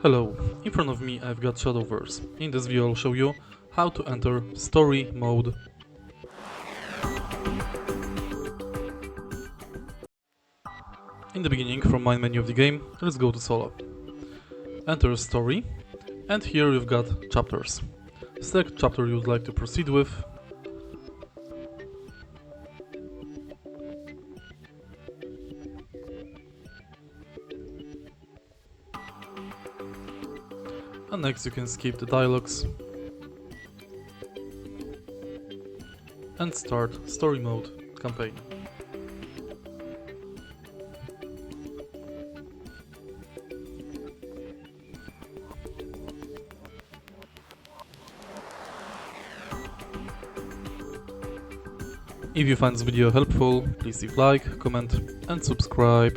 Hello, in front of me I've got Shadowverse. In this video I'll show you how to enter story mode. In the beginning, from main menu of the game, let's go to solo. Enter story, and here we've got chapters. Select chapter you would like to proceed with. And next you can skip the dialogues and start story mode campaign. If you find this video helpful, please leave like, comment and subscribe.